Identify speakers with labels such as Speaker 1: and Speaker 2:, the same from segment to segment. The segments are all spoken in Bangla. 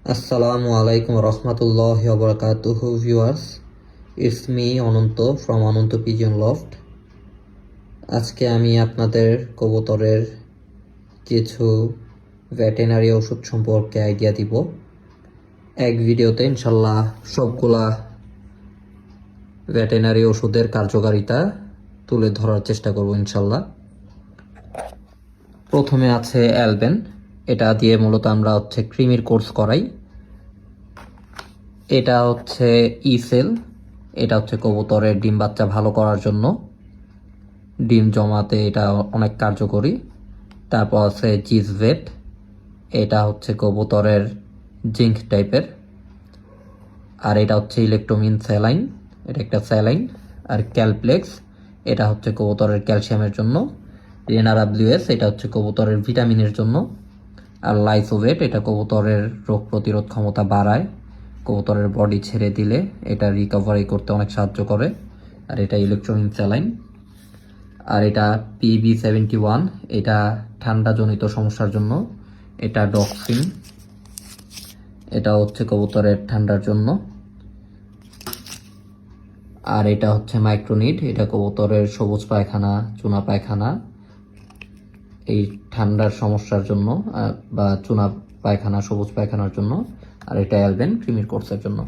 Speaker 1: Assalamu alaikum warahmatullahi wabarakatuh viewers. It's me Ananta from Ananta pigeon loft. আজকে আমি আপনাদের কবুতরের কিছু ভেটেরিনারি ওষুধ সম্পর্কে আইডিয়া দিব। এক ভিডিওতে ইনশাল্লাহ সবগুলা ভেটেরিনারি ওষুধের কার্যকারিতা তুলে ধরার চেষ্টা করব ইনশাল্লাহ। প্রথমে আছে অ্যালবেন। এটা দিয়ে মূলত আমরা কৃমির কোর্স করাই। এটা ইসেল। এটা কবুতরের ডিম বাচ্চা ভালো করার জন্য, ডিম জমাতে এটা অনেক কার্যকরী। তারপর আছে জিজভেট। এটা কবুতরের জিঙ্ক টাইপের। আর এটা ইলেকট্রোমিন স্যালাইন, এটা একটা স্যালাইন। আর ক্যালপ্লেক্স, এটা কবুতরের ক্যালসিয়ামের জন্য। রেনারাব্লিউএস, এটা কবুতরের ভিটামিনের জন্য। আর লাইসোভেট, এটা কবুতরের রোগ প্রতিরোধ ক্ষমতা বাড়ায়, কবুতরের বডি ছেড়ে দিলে এটা রিকভারি করতে অনেক সাহায্য করে। আর এটা ইলেকট্রোমিন স্যালাইন। আর এটা PB71, এটা ঠান্ডাজনিত সমস্যার জন্য। এটা ডক্সিন, এটা কবুতরের ঠান্ডার জন্য। আর এটা মাইক্রোনিড, এটা কবুতরের সবুজ পায়খানা, চুনা পায়খানা, এই ঠান্ডার সমস্যার জন্য বা চুনা পায়খানা, সবুজ পায়খানার জন্য। আর এটা অ্যালবেন কৃমির কোর্সের জন্য।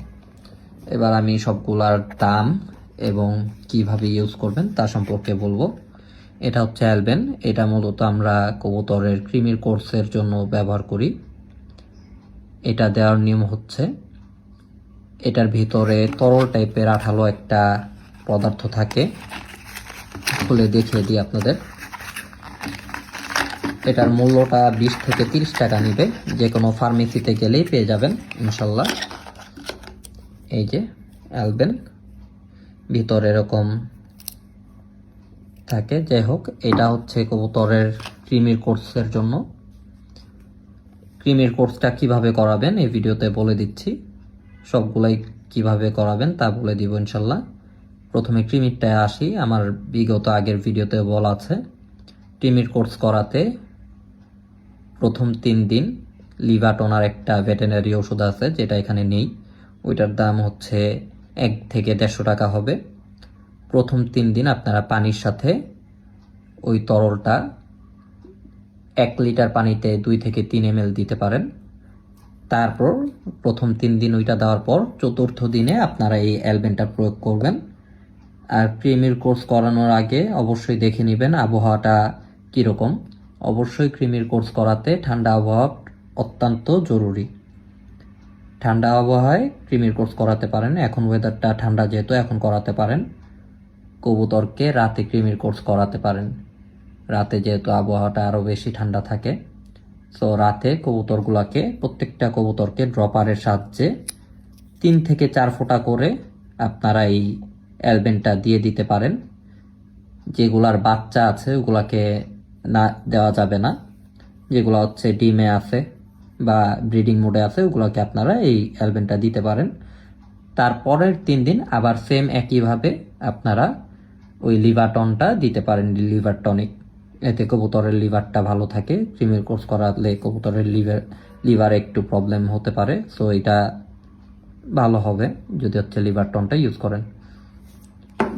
Speaker 1: এবার আমি সবগুলার দাম এবং কিভাবে ইউজ করবেন তা সম্পর্কে বলবো। এটা অ্যালবেন। এটা মূলত আমরা কবুতরের কৃমির কোর্সের জন্য ব্যবহার করি। এটা দেওয়ার নিয়ম এটার ভিতরে তরল টাইপের আঠালো একটা পদার্থ থাকে। খুলে দেখিয়ে দিই আপনাদের। এটার মূল্যটা 20 থেকে 30 টাকা নিবে। যে কোনো ফার্মেসিতে গেলেই পেয়ে যাবেন ইনশাল্লাহ। এই যে অ্যালবেন, ভিতরে এরকম থাকে। যাই হোক, এটা কবুতরের কৃমির কোর্সের জন্য। কৃমির কোর্সটা কিভাবে করাবেন এই ভিডিওতে বলে দিচ্ছি। সবগুলাই কিভাবে করাবেন তা বলে দিব ইনশাল্লাহ। প্রথমে কৃমিরটায় আসি। আমার বিগত আগের ভিডিওতে বলা আছে, কৃমির কোর্স করাতে প্রথম 3 দিন লিভাটোনার একটা ভেটেরিনারি ওষুধ আছে, যেটা এখানে নেই। ওইটার দাম 1 থেকে 150 টাকা হবে। প্রথম 3 দিন আপনারা পানির সাথে ওই তরলটা 1 লিটার পানিতে 2 থেকে 3 ml দিতে পারেন। তারপর প্রথম 3 দিন ওইটা দেওয়ার পর চতুর্থ দিনে আপনারা এই অ্যালবেনটা প্রয়োগ করবেন। আর কৃমির কোর্স করানোর আগে অবশ্যই দেখে নেবেন আবহাওয়াটা কীরকম। অবশ্যই কৃমির কোর্স করাতে ঠান্ডা আবহাওয়া অত্যন্ত জরুরি। ঠান্ডা আবহাওয়ায় কৃমির কোর্স করাতে পারেন। এখন ওয়েদারটা ঠান্ডা যেহেতু এখন করাতে পারেন। কবুতরকে রাতে কৃমির কোর্স করাতে পারেন। রাতে যেহেতু আবহাওয়াটা আরও বেশি ঠান্ডা থাকে, সো রাতে প্রত্যেকটা কবুতরকে ড্রপারের সাহায্যে 3 থেকে 4 ফোঁটা করে আপনারা এই অ্যালবেনটা দিয়ে দিতে পারেন। যেগুলার বাচ্চা আছে ওগুলাকে না দেওয়া যাবে না। যেগুলো ডিমে আছে বা ব্রিডিং মোডে আছে ওগুলোকে আপনারা এই অ্যালবেনটা দিতে পারেন। তারপরের 3 দিন আবার সেম একইভাবে আপনারা ওই লিভারটনটা দিতে পারেন, লিভার টনিক। এতে কবুতরের লিভারটা ভালো থাকে। কৃমির কোর্স করালে কবুতরের লিভারে একটু প্রবলেম হতে পারে, সো এটা ভালো হবে যদি লিভার টনটা ইউজ করেন।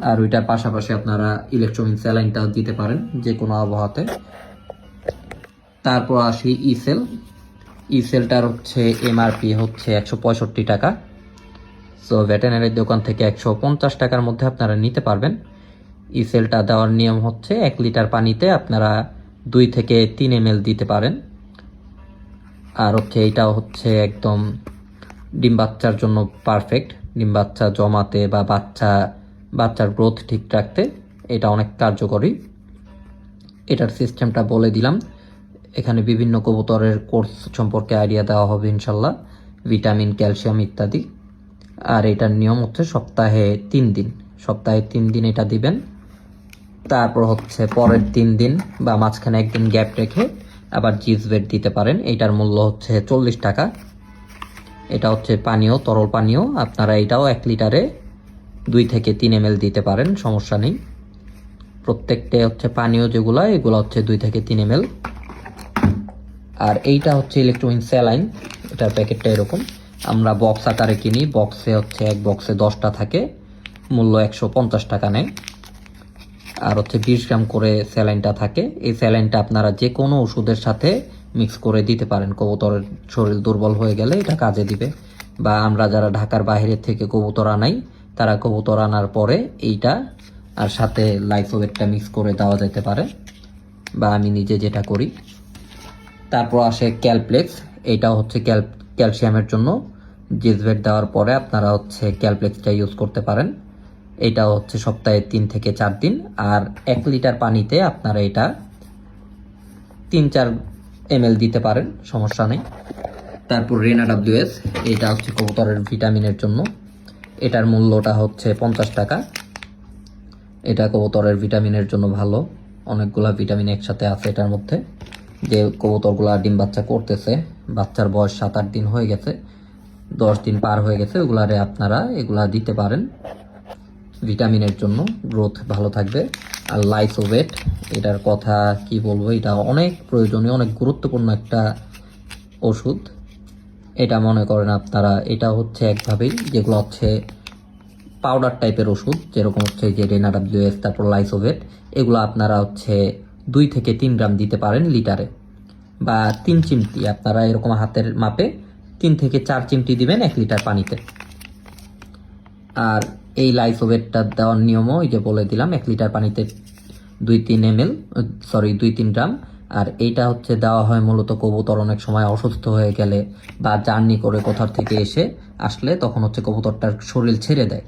Speaker 1: আর ওইটার পাশাপাশি আপনারা ইলেকট্রোমিন স্যালাইনটাও দিতে পারেন যে কোনো আবহাওয়াতে। তারপর আসি ইসেল। ইসেলটার MRP 165 টাকা। সো ভেটেরিনারি দোকান থেকে 150 টাকার মধ্যে আপনারা নিতে পারবেন। ইসেলটা দেওয়ার নিয়ম 1 লিটার পানিতে আপনারা 2 থেকে 3 ml দিতে পারেন। আর এইটাও একদম ডিম বাচ্চার জন্য পারফেক্ট। ডিম বাচ্চা জমাতে বা বাচ্চার গ্রোথ ঠিক রাখতে এটা অনেক কার্যকরী। এটার সিস্টেমটা বলে দিলাম। এখানে বিভিন্ন কবুতরের কোর্স সম্পর্কে আইডিয়া দেওয়া হবে ইনশাল্লাহ, ভিটামিন, ক্যালসিয়াম ইত্যাদি। আর এটার নিয়ম সপ্তাহে 3 দিন। সপ্তাহে 3 দিন এটা দিবেন। তারপর পরের 3 দিন বা মাঝখানে 1 দিন গ্যাপ রেখে আবার জিজভেট দিতে পারেন। এটার মূল্য 40 টাকা। এটা পানীয়, তরল পানীয়। আপনারা এটাও 1 লিটারে 2 থেকে 3 ml দিতে পারেন, সমস্যা নেই। প্রত্যেকটা পানীয় যেগুলো, এগুলো 2 থেকে 3 ml। আর এইটা ইলেকট্রোমিন স্যালাইন। এটার প্যাকেটটা এরকম। আমরা বক্স আকারে কিনি, বক্সে হচ্ছে এক বক্সে 10টা থাকে, মূল্য 150 টাকা নেয়। আর হচ্ছে 20 গ্রাম করে স্যালাইনটা থাকে। এই স্যালাইনটা আপনারা যে কোনো ওষুধের সাথে মিক্স করে দিতে পারেন, কবুতরের শরীর দুর্বল হয়ে গেলে এটা কাজে দিবে। বা আমরা যারা ঢাকার বাইরে থেকে কবুতর আনাই, তারা কবুতর আনার পরে এইটা আর সাথে লাইফোভেটটা মিক্স করে দেওয়া যেতে পারে, বা আমি নিজে যেটা করি। তারপর আসে ক্যালপ্লেক্স। এটা হচ্ছে ক্যালসিয়ামের জন্য। জিজভেট দেওয়ার পরে আপনারা হচ্ছে ক্যালপ্লেক্সটা ইউজ করতে পারেন। এটা হচ্ছে সপ্তাহে 3 থেকে 4 দিন। আর 1 লিটার পানিতে আপনারা এটা 3-4 ml দিতে পারেন, সমস্যা নেই। তারপর রেনা WS, এটা হচ্ছে কবুতরের ভিটামিনের জন্য। এটার মূল্যটা হচ্ছে 50 টাকা। এটা কবুতরের ভিটামিনের জন্য ভালো, অনেকগুলা ভিটামিন একসাথে আছে এটার মধ্যে। যে কবুতরগুলা ডিম বাচ্চা করতেছে, বাচ্চার বয়স 7-8 দিন হয়ে গেছে, 10 দিন পার হয়ে গেছে, ওগুলারে আপনারা এগুলা দিতে পারেন ভিটামিনের জন্য, গ্রোথ ভালো থাকবে। আর লাইসোভেট, এটার কথা কি বলবো, এটা অনেক প্রয়োজনীয়, অনেক গুরুত্বপূর্ণ একটা ওষুধ। এটা মনে করেন আপনারা, এটা হচ্ছে একভাবেই, যেগুলো হচ্ছে পাউডার টাইপের ওষুধ, যেরকম হচ্ছে যে রেনা WS, তারপর লাইসোভেট, এগুলো আপনারা হচ্ছে 2 থেকে 3 গ্রাম দিতে পারেন লিটারে, বা 3 চিমটি আপনারা এরকম হাতের মাপে 3 থেকে 4 চিমটি দিবেন 1 লিটার পানিতে। আর এই লাইসোভেটটা দেওয়ার নিয়মও এই যে বলে দিলাম, 1 লিটার পানিতে 2-3 গ্রাম। আর এইটা হচ্ছে দেওয়া হয় মূলত কবুতর অনেক সময় অসুস্থ হয়ে গেলে বা জার্নি করে কোথাও থেকে আসলে তখন হচ্ছে কবুতরটার শরীর ছেড়ে দেয়,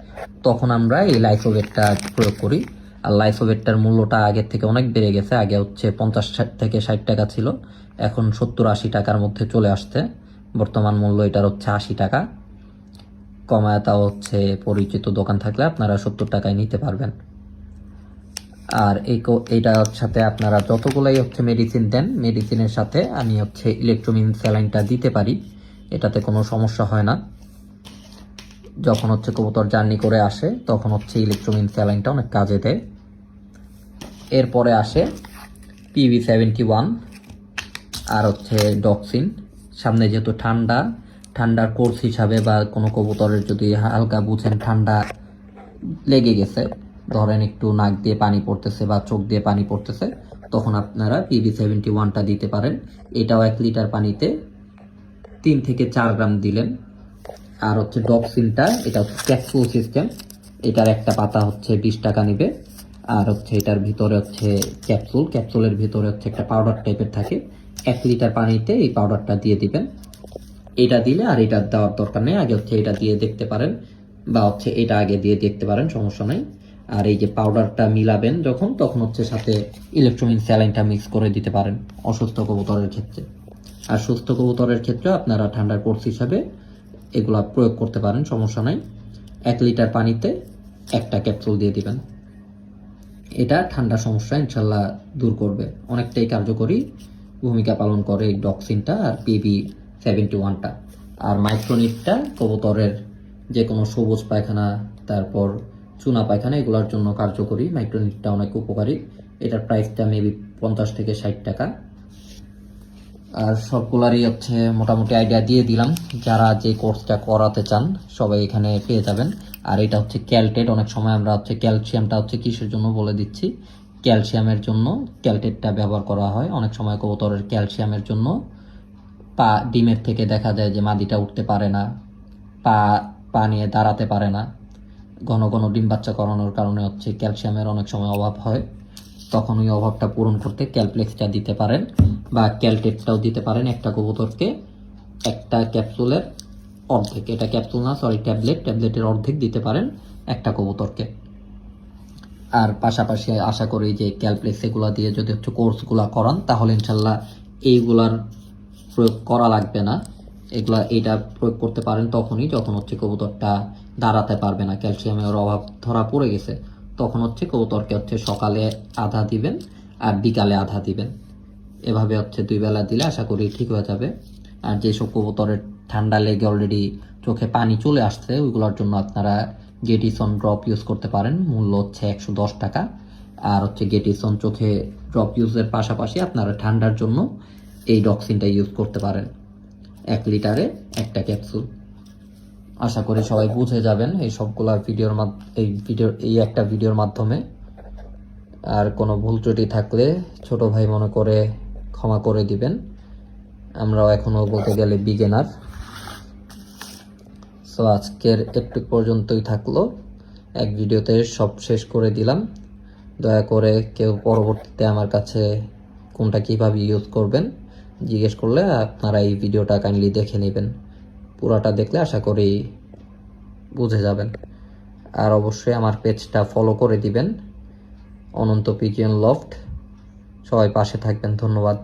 Speaker 1: তখন আমরা এই লাইসোভেটটা প্রয়োগ করি। আর লাইসোভেটটার মূল্যটা আগের থেকে অনেক বেড়ে গেছে। আগে হচ্ছে 50 থেকে 60 টাকা ছিল, এখন 70-80 টাকার মধ্যে চলে আসছে। বর্তমান মূল্য এটার হচ্ছে 80 টাকা। কমায়, তাও হচ্ছে পরিচিত দোকান থাকলে আপনারা 70 টাকায় নিতে পারবেন। আর এইটার সাথে আপনারা যতগুলাই হচ্ছে মেডিসিন দেন, মেডিসিনের সাথে আমি হচ্ছে ইলেকট্রোমিন স্যালাইনটা দিতে পারি, এটাতে কোনো সমস্যা হয় না। যখন হচ্ছে কবুতর জার্নি করে আসে তখন হচ্ছে ইলেকট্রোমিন স্যালাইনটা অনেক কাজে দেয়। এরপরে আসে PB71 আর হচ্ছে ডক্সিন। সামনে যেহেতু ঠান্ডার কোর্স হিসাবে, বা কোনো কবুতরের যদি হালকা বুঝেন ঠান্ডা লেগে গেছে, ধরেন একটু নাক দিয়ে পানি পড়তেছে বা চোখ দিয়ে পানি পড়তেছে, তখন আপনারা PB71টা দিতে পারেন। এটাও 1 লিটার পানিতে 3 থেকে 4 গ্রাম দিলেন। আর হচ্ছে ডক্সিনটা, এটা হচ্ছে ক্যাপসুল সিস্টেম, এটার একটা পাতা হচ্ছে 20 টাকা নিবে। আর হচ্ছে এটার ভিতরে হচ্ছে ক্যাপসুলের ভিতরে হচ্ছে একটা পাউডার টাইপের থাকে, 1 লিটার পানিতে এই পাউডারটা দিয়ে দিবেন। এটা দিলে আর এটা দেওয়ার দরকার নেই, আগে হচ্ছে এটা দিয়ে দেখতে পারেন, বা হচ্ছে এটা আগে দিয়ে দেখতে পারেন, সমস্যা নেই। আর এই যে পাউডারটা মিলাবেন যখন, তখন হচ্ছে সাথে ইলেকট্রোমিন স্যালাইনটা মিক্স করে দিতে পারেন অসুস্থ কবুতরের ক্ষেত্রে। আর সুস্থ কবুতরের ক্ষেত্রে আপনারা ঠান্ডার কোর্স হিসাবে এগুলা প্রয়োগ করতে পারেন, সমস্যা নাই। 1 লিটার পানিতে একটা ক্যাপসুল দিয়ে দিবেন। এটা ঠান্ডা সমস্যা ইনশাল্লাহ দূর করবে, অনেকটাই কার্যকরী ভূমিকা পালন করে এই ডক্সিনটা আর PB71টা। আর মাইক্রোনিটটা কবুতরের যে কোনো সবুজ পায়খানা, তারপর চুনা পায়খানা, এগুলোর জন্য কার্যকরী। মাইক্রোনিটটা অনেক উপকারী, এটার প্রাইসটা মেবি 50 থেকে 60 টাকা। আর সবগুলারই হচ্ছে মোটামুটি আইডিয়া দিয়ে দিলাম, যারা যে কোর্সটা করাতে চান সবাই এখানে পেয়ে যাবেন। আর এটা হচ্ছে ক্যালটেট, অনেক সময় আমরা হচ্ছে ক্যালসিয়ামটা হচ্ছে কিসের জন্য বলে দিচ্ছি, ক্যালসিয়ামের জন্য ক্যালটেটটা ব্যবহার করা হয়। অনেক সময় কবুতরের ক্যালসিয়ামের জন্য ডিমের থেকে দেখা যায় যে মাদিটা উঠতে পারে না, পা নিয়ে দাঁড়াতে পারে না, ঘন ঘন ডিম বাচ্চা করানোর কারণে হচ্ছে ক্যালসিয়ামের অনেক সময় অভাব হয়। তখন ওই অভাবটা পূরণ করতে ক্যালপ্লেক্সটা দিতে পারেন, বা ক্যালটেটটাও দিতে পারেন একটা কবুতরকে। একটা ক্যাপসুলের অর্ধেক, এটা ক্যাপসুল না সরি ট্যাবলেটের অর্ধেক দিতে পারেন একটা কবুতরকে। আর পাশাপাশি আশা করি যে ক্যালপ্লেক্স এগুলো দিয়ে যদি হচ্ছে কোর্সগুলো করান, তাহলে ইনশাল্লাহ এইগুলার প্রয়োগ করা লাগবে না। এটা প্রয়োগ করতে পারেন তখনই যখন হচ্ছে কবুতরটা দাঁড়াতে পারবে না, ক্যালসিয়ামের অভাব ধরা পড়ে গেছে, তখন হচ্ছে কবুতরকে হচ্ছে সকালে আধা দিবেন আর বিকালে আধা দিবেন। এভাবে হচ্ছে 2 বেলা দিলে আশা করি ঠিক হয়ে যাবে। আর যেসব কবুতরের ঠান্ডা লেগে অলরেডি চোখে পানি চলে আসছে, ওইগুলোর জন্য আপনারা গেটিসন ড্রপ ইউজ করতে পারেন, মূল্য হচ্ছে 110 টাকা। আর হচ্ছে গেটিসন চোখে ড্রপ ইউজের পাশাপাশি আপনারা ঠান্ডার জন্য এই ডক্সিনটা ইউজ করতে পারেন। 1 লিটারে একটা ক্যাপসুল। আশা করি সবাই বুঝে যাবেন এই সবগুলা এই একটা ভিডিওর মাধ্যমে। আর কোনো ভুল ত্রুটি থাকলে ছোট ভাই মনে করে ক্ষমা করে দিবেন, আমরাও এখনো বলতে গেলে বিগিনার। সো আজকের একটু পর্যন্তই থাকলো, এক ভিডিওতে সব শেষ করে দিলাম। দয়া করে কেউ পরবর্তীতে আমার কাছে কোনটা কিভাবে ইউজ করবেন জিজ্ঞেস করলে আপনারা এই ভিডিওটা কাইন্ডলি দেখে নেবেন। পুরাটা দেখলে আশা করি বুঝে যাবেন। আর অবশ্যই আমার পেজটা ফলো করে দিবেন, অনন্ত পিজিএন লফট। সবাই পাশে থাকবেন, ধন্যবাদ।